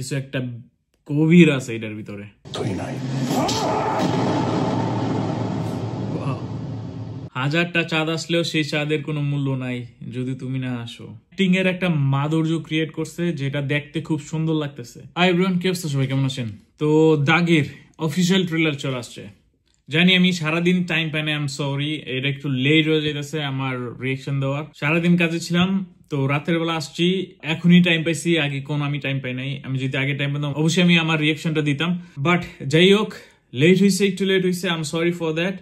কিছু একটা গভীর আছে এটার ভিতরে। হাজারটা চাঁদ আসলেও সেই চাঁদের কোনো মূল্য নাই যদি তুমি না আসো। অ্যাক্টিং এর একটা মাধুর্য ক্রিয়েট করছে যেটা দেখতে খুব সুন্দর লাগতেছে। হাই এভরিওয়ান, কি অবস্থা সবাই, কেমন আছেন? তো দাগের অফিসিয়াল ট্রেলার চলে আসছে। জানি আমি সারাদিন টাইম পাই না, আই এম সরি, এটা একটু লেট হয়ে যেতেছে আমার রিয়েকশন দেওয়ার। সারাদিন কাজে ছিলাম, তো রাতের বেলা আসছি, এখনই টাইম পাইছি, আগে কোন আমি টাইম পাই নাই। আমি যদি আগে টাইম পেতাম অবশ্যই আমি আমার রিয়েকশনটা দিতাম, বাট যাই হোক, লেট হয়েছে, একটু লেট হয়েছে, I am sorry for that.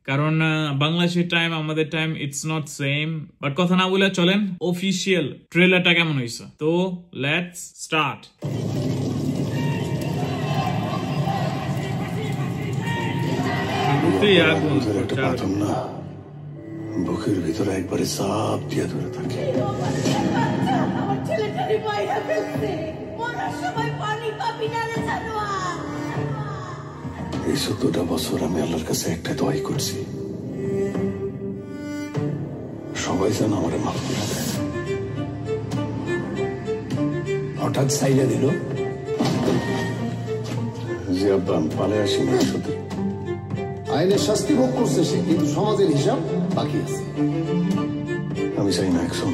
কারণ বাংলাদেশের টাইম আমাদের time it's not same. But কথা না বলে চলেন অফিসিয়াল ট্রেলারটা কেমন হয়েছে। তো লেটস স্টার্ট। বুকের ভিতরে একবারে চাপ দিয়ে ধরে থাকে। এই 17টা বছর আমি আল্লাহর কাছে একটা দোয়াই করছি, সবাই যেন আমার মাফ করে দেয়। হঠাৎ সাইডে দিল যে আব্বা আমি পালে আসি না, সত্যি আইনের শাস্তি ভোগ করছে সে, কিন্তু সমাজের হিসাব বাকি আছে। আমি চাই না একজন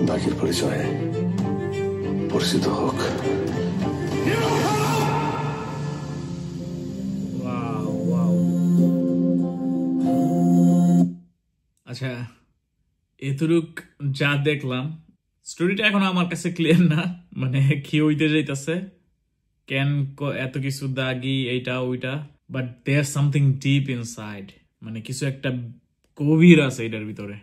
দাগের পরিচয়ে পরিচিত হোক। আচ্ছা, এতটুক যা দেখলাম, স্টোরিটা এখন আমার কাছে ক্লিয়ার না, মানে কি হইতে যাইতেছে, কেন এত কিছু দাগি, এইটা ওইটা, but there something deep inside, মানে কিছু একটা গভীর আছে এটার ভিতরে।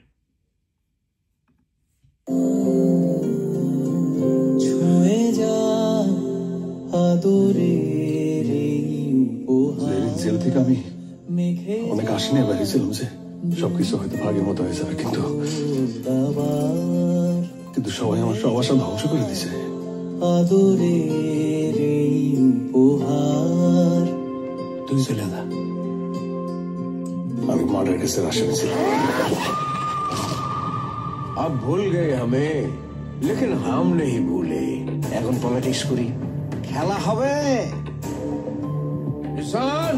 জেল থেকে আমি অনেক আশি নিয়ে বেরিয়েছিলাম যে সবকিছু হয়তো ভাগের মতো হয়ে যাবে, কিন্তু সবাই আমার সব আশা ধ্বংস করে দিছে। তুই চলে যা, আমি মার্ডার কেসের আসামি ছিলাম। अब भूल गए हमें, लेकिन हम नहीं भूले। এখন পলিটিক্স করি, খেলা হবে। किसान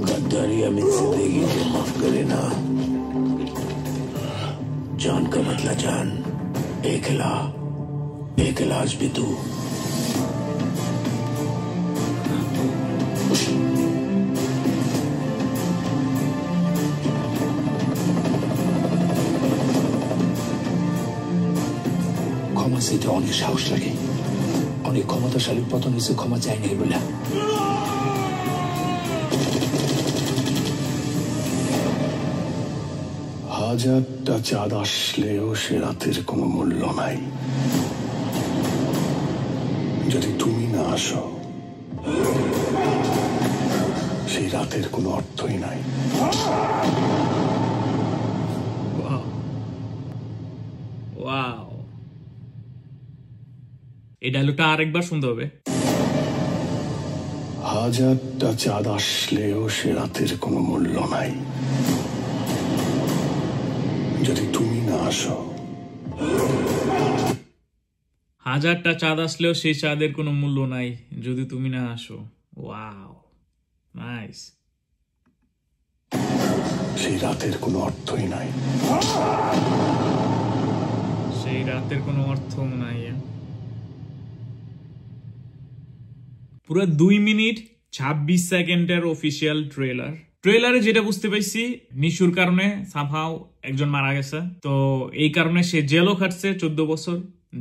गद्दारी अमित जिंदगी को माफ करे ना, जान का बदला जान, एक इलाज भी तू। ক্ষমা চাইতে অনেক সাহস লাগে, অনেক ক্ষমতাশালী পতন হয়েছে ক্ষমা চাই নাই বলে। হাজারটা চাঁদ আসলেও সে রাতের কোনো মূল্য নাই যদি তুমি না আসো। সেই রাতের কোনো অর্থই নাই। এই ডায়লগটা আরেকবার শুনতে হবে। হাজারটা চাঁদ আসলেও সে রাতের কোনো মূল্য নাই যদি তুমি না আসো। হাজারটা চাঁদ আসলেও সেই চাঁদের কোনো মূল্য নাই যদি তুমি না আসো। Wow, nice. সেই রাতের কোনো অর্থই নাই। সেই রাতের কোনো অর্থ নাই। পুরো 2 মিনিট 26 সেকেন্ডের অফিসিয়াল ট্রেলারে যেটা বুঝতে পাইছি, নিশুর কারণে সামহাও একজন মারা গেছে। তো এই কারণে সে জেলও খাটছে 14 বছর।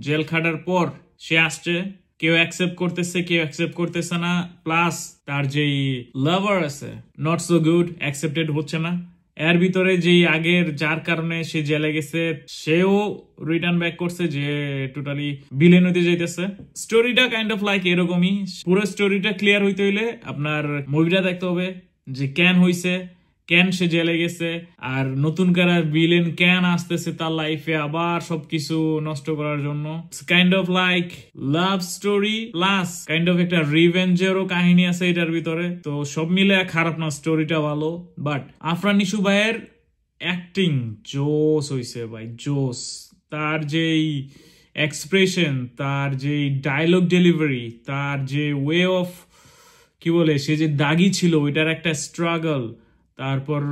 জেল খাটার পর সে আসছে, কেউ অ্যাকসেপ্ট করতেছে, কেউ অ্যাকসেপ্ট করতেছে না। প্লাস তার যেই লাভার আছে, নট সো গুড, অ্যাকসেপ্টেড হচ্ছে না। এর ভিতরে যেই আগের যার কারণে সে জেলে গেছে, সেও রিটার্ন ব্যাক করছে, যে টোটালি ভিলেন হইতে যাইতেছে। স্টোরিটা কাইন্ড অফ লাইক এরকমই। পুরো স্টোরিটা ক্লিয়ার হইতে হইলে আপনার মুভিটা দেখতে হবে, যে কেন হইছে, কেন সে জেলে গেছে, আর নতুন করে ভিলেন কেন আসতেছে তার লাইফে আবার সবকিছু নষ্ট করার জন্য। Kind of like love story plus kind of একটা রিভেঞ্জেরও কাহিনী আছে এটার ভিতরে। তো সব মিলে খারাপ না, স্টোরিটা ভালো। বাট আফরান নিশু ভাইয়ের অ্যাক্টিং জোস হইছে ভাই, জোস। তার যেই এক্সপ্রেশন, তার যে ডায়লগ ডেলিভারি, তার যে ওয়ে অফ কি বলে, সে যে দাগি ছিল ওইটার একটা স্ট্রাগল, তারপর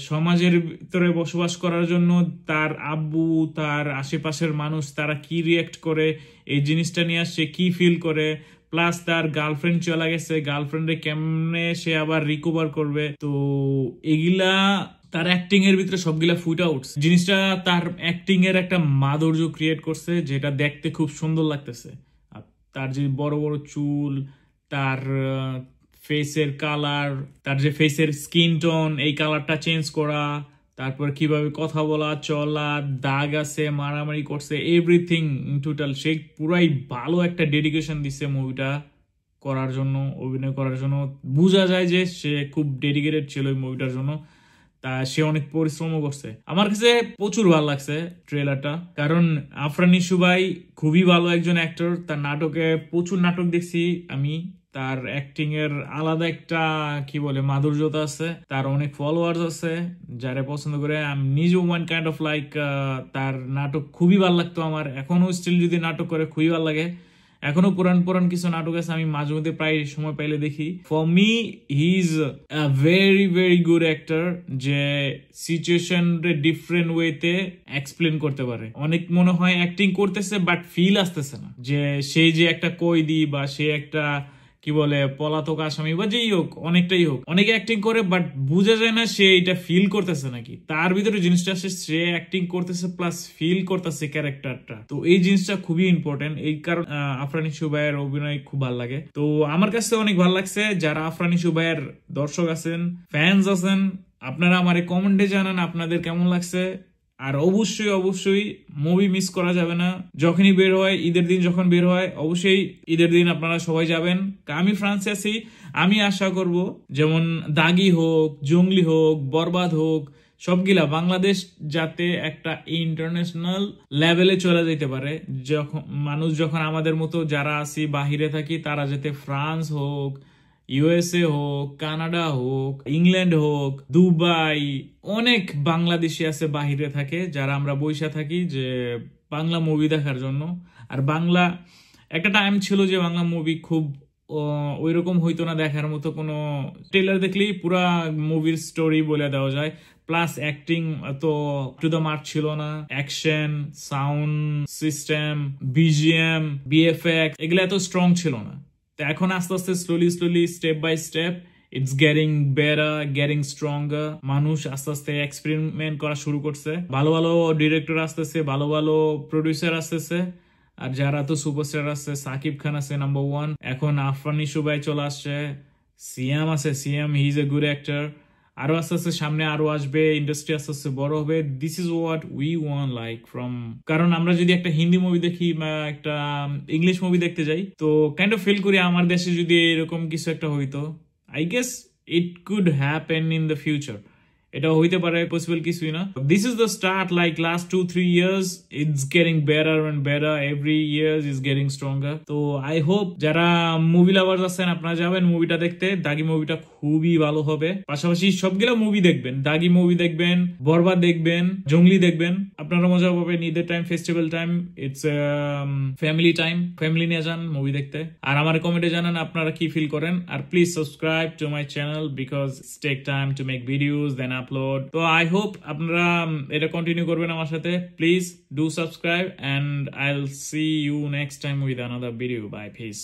সমাজের ভিতরে বসবাস করার জন্য তার আব্বু, তার আশেপাশের মানুষ তারা কি রিয়েক্ট করে, এই জিনিসটা নিয়ে সে কি ফিল করে, প্লাস তার গার্লফ্রেন্ড চলে গেছে, গার্লফ্রেন্ডে কেমনে সে আবার রিকভার করবে। তো এগুলা তার অ্যাক্টিং এর ভিতরে সবগুলা ফুট আউট, জিনিসটা তার অ্যাক্টিং এর একটা মাধুর্য ক্রিয়েট করছে যেটা দেখতে খুব সুন্দর লাগতেছে। তার যে বড় বড় চুল, তার ফেসের কালার, তার যে ফেসের স্কিন টোন, এই কালারটা চেঞ্জ করা, তারপর কিভাবে কথা বলা, চলা, দাগ আছে, মারামারি করছে, এভরিথিং টোটাল সে পুরাই ভালো একটা ডেডিকেশন দিচ্ছে মুভিটা করার জন্য, অভিনয় করার জন্য। বোঝা যায় যে সে খুব ডেডিকেটেড ছিল এই মুভিটার জন্য, তা সে অনেক পরিশ্রমও করছে। আমার কাছে প্রচুর ভালো লাগছে ট্রেলারটা, কারণ আফরান নিশু ভাই খুবই ভালো একজন অ্যাক্টর। তার নাটকে প্রচুর নাটক দেখছি আমি, তার অ্যাক্টিং এর আলাদা একটা কি বলে মাধুর্যতা আছে, তার অনেক ফলোয়ার্স আছে যারা পছন্দ করে। আমি নিজেও ওয়ান কাইন্ড অফ লাইক তার নাটক খুবই ভালো লাগতো আমার, এখনো স্টিল যদি নাটক করে খুবই ভালো লাগে। এখনো পুরান কিছু নাটক আছে আমি মাঝে মধ্যে প্রায় সময় পাইলে দেখি। For me he is a very very good actor, যে সিচুয়েশন ডিফারেন্ট ওয়েতে এক্সপ্লেন করতে পারে। অনেক মনে হয় অ্যাক্টিং করতেছে বাট ফিল আসতেছে না, যে সেই যে একটা কয়েদি বা সে একটা কি বলে পলাতক আসামি বা যেই হোক, অনেকটাই হোক, অনেকে অ্যাক্টিং করে বাট বোঝা যায় না সে এটা ফিল করতেছে নাকি। তার ভিতরে জিনিসটা আসে, সে অ্যাক্টিং করতেছে প্লাস ফিল করতেছে ক্যারেক্টারটা। তো এই জিনিসটা খুবই ইম্পর্টেন্ট, এই কারণ আফরান নিশু ভাইয়ের অভিনয় খুব ভালো লাগে। তো আমার কাছে অনেক ভালো লাগছে। যারা আফরান নিশু ভাইয়ের দর্শক আছেন, ফ্যান্স আছেন, আপনারা আমার কমেন্টে জানান আপনাদের কেমন লাগছে। আর অবশ্যই মুভি মিস করা যাবে না। যখনই বের হয়, ঈদের দিন যখন বের হয়, অবশ্যই ঈদের দিন আপনারা সবাই যাবেন। আমি ফ্রান্সে আছি, আমি আশা করব যেমন দাগি হোক, জঙ্গলি হোক, বরবাদ হোক, সবগুলা বাংলাদেশ যাতে একটা ইন্টারন্যাশনাল লেভেলে চলে যেতে পারে। যখন আমাদের মতো যারা আছি বাহিরে থাকি, তারা যাতে ফ্রান্স হোক, ইউএসএ হোক, কানাডা হোক, ইংল্যান্ড হোক, দুবাই, অনেক বাংলাদেশি আছে বাহিরে থাকে যারা আমরা বইসা থাকি যে বাংলা মুভি দেখার জন্য। আর বাংলা একটা টাইম ছিল যে বাংলা মুভি খুব ওই রকম হইতো না, দেখার মতো কোনো ট্রেলার দেখলেই পুরা মুভির স্টোরি বলে দেওয়া যায়। প্লাস অ্যাক্টিং তো টু দ্য মার্ক ছিল না, action, sound system, BGM, VFX এগুলো এত স্ট্রং ছিল না। তো এখন আস্তে আস্তে slowly step by step it's getting better, getting stronger. মানুষ আস্তে আস্তে এক্সপেরিমেন্ট করা শুরু করছে, ভালো ভালো ডিরেক্টর আসতেছে, ভালো ভালো প্রডিউসার আসতেছে। আর যারা তো সুপারস্টার আছে, সাকিব খান আছে নাম্বার 1, এখন আফরান নিশু ভাই চলে আসছে, সিয়াম আছে, Siam he is a good actor. আরো আস্তে আস্তে সামনে আরো আসবে, ইন্ডাস্ট্রি আস্তে আস্তে বড় হবে। This is what we want like from, কারণ আমরা যদি একটা হিন্দি মুভি দেখি বা একটা ইংলিশ মুভি দেখতে যাই, তো কাইন্ড অফ ফিল করি আমার দেশে যদি এরকম কিছু একটা হইতো, I guess it could happen in the future. এটা হইতে পারে, পসিবল কিছুই না। This is the start, like last 2-3 years it's getting better and better, every year is getting stronger. তো আই হোপ যারা মুভি লাভার্স আছেন আপনারা যাবেন মুভিটা দেখতে। দাগি মুভিটা খুবই ভালো হবে, পাশাপাশি সবগুলা মুভি দেখবেন, দাগি মুভি দেখবেন, বরবাদ দেখবেন, জঙ্গলি দেখবেন, আপনারা মজা পাবেন। ঈদের time, festival time, it's family time, family নিয়ে যান মুভি দেখতে। আর আমার কমেন্টে জানান আপনারা কি ফিল করেন। আর please subscribe to my channel because it's take time to make videos then upload. তো আই হোপ আপনারা এটা কন্টিনিউ করবেন আমার সাথে। Please do subscribe and I'll see you next time with another video. Bye, peace.